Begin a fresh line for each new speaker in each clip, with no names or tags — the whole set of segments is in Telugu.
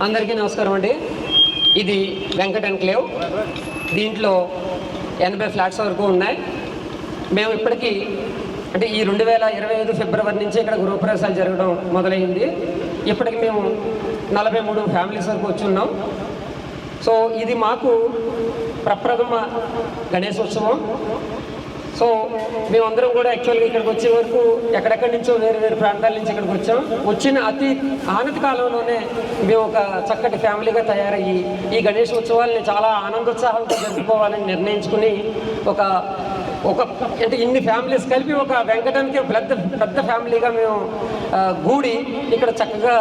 అందరికీ నమస్కారం అండి. ఇది వెంకట్ ఎన్క్లేవ్. దీంట్లో 80 ఫ్లాట్స్ వరకు ఉన్నాయి. మేము ఇప్పటికీ అంటే ఈ 2025 ఫిబ్రవరి నుంచి ఇక్కడ గృహప్రవేశాలు జరగడం మొదలైంది. ఇప్పటికి మేము 43 ఫ్యామిలీస్ వరకు వచ్చి ఉన్నాం. సో ఇది మాకు ప్రప్రథమ గణేశోత్సవం. సో మేమందరం కూడా యాక్చువల్గా ఇక్కడికి వచ్చే వరకు ఎక్కడెక్కడి నుంచో వేరు వేరు ప్రాంతాల నుంచి ఇక్కడికి వచ్చాం. వచ్చిన అతి ఆనతి కాలంలోనే మేము ఒక చక్కటి ఫ్యామిలీగా తయారయ్యి ఈ గణేశోత్సవాల్ని చాలా ఆనందోత్సాహాలతో జరుపుకోవాలని నిర్ణయించుకుని ఒక అంటే ఇన్ని ఫ్యామిలీస్ కలిపి ఒక వెంకటానికి పెద్ద ఫ్యామిలీగా మేము గూడి ఇక్కడ చక్కగా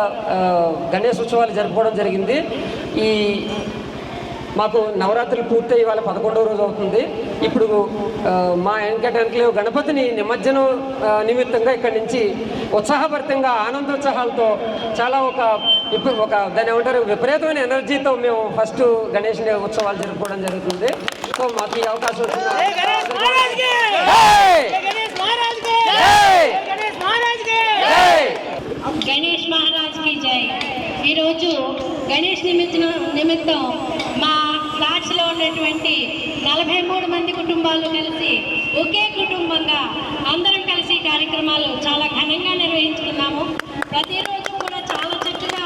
గణేశోత్సవాలు జరుపుకోవడం జరిగింది. ఈ మాకు నవరాత్రులు పూర్తయి ఇవాళ 11వ రోజు అవుతుంది. ఇప్పుడు మా వెంకటానికి గణపతిని నిమజ్జనం నిమిత్తంగా ఇక్కడి నుంచి ఉత్సాహభరితంగా ఆనందోత్సాహాలతో చాలా ఒక దాన్ని ఏమంటారు విపరీతమైన ఎనర్జీతో మేము ఫస్ట్ గణేష్ ఉత్సవాలు జరుపుకోవడం జరుగుతుంది. సో మాకు ఈ అవకాశం వచ్చింది.
గణేష్ మహారాజ్ కి జై. ఈరోజు గణేష్ నిమిత్తం మా ఫ్లాట్స్లో ఉన్నటువంటి 43 మంది కుటుంబాలు కలిసి ఒకే కుటుంబంగా అందరం కలిసి కార్యక్రమాలు చాలా ఘనంగా నిర్వహించుకున్నాము. ప్రతిరోజు కూడా చాలా చక్కగా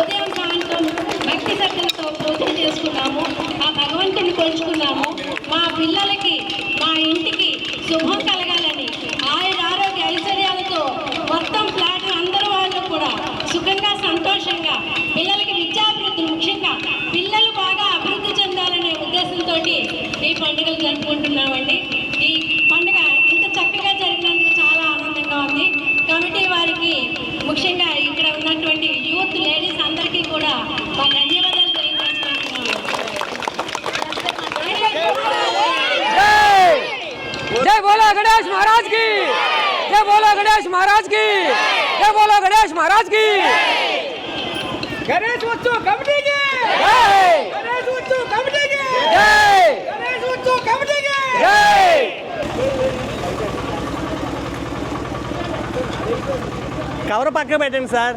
ఉదయం సాయంత్రం భక్తి శ్రద్ధలతో పూజలు చేసుకున్నాము. ఆ భగవంతుని కొలుచుకున్నాము. మా పిల్లలకి మా ఇంటికి శుభం కలగాలని ఆరోగ్య ఐశ్వర్యాలతో మొత్తం ఫ్లాట్ అందరూ వాళ్ళు కూడా సుఖంగా సంతోషంగా పిల్లలకి విద్యాభివృద్ధులు ముఖ్యంగా పిల్లలు బాగా అభివృద్ధి చెందాలనే ఉద్దేశంతో ఈ పండుగలు జరుపుకుంటున్నామండి. ఈ పండుగ ఇంత చక్కగా జరిగినందుకు చాలా ఆనందంగా ఉంది. కమిటీ వారికి ముఖ్యంగా ఇక్కడ ఉన్నటువంటి యూత్ లేడీస్ అందరికీ కూడా మా ధన్యవాదాలు తెలియజేసుకుంటున్నాము.
జై బోలో గణేష్ మహారాజ్ కి, జై బోలో గణేష్ మహారాజ్ కి, జై బోలో గణేష్ మహారాజ్ కి.
గణేష్ ఉత్సవ కమిటీకి
జై,
గణేష్ ఉత్సవ కమిటీకి
జై,
గణేష్ ఉత్సవ కమిటీకి
జై.
కవర్ పక్కన పెట్టండి సార్.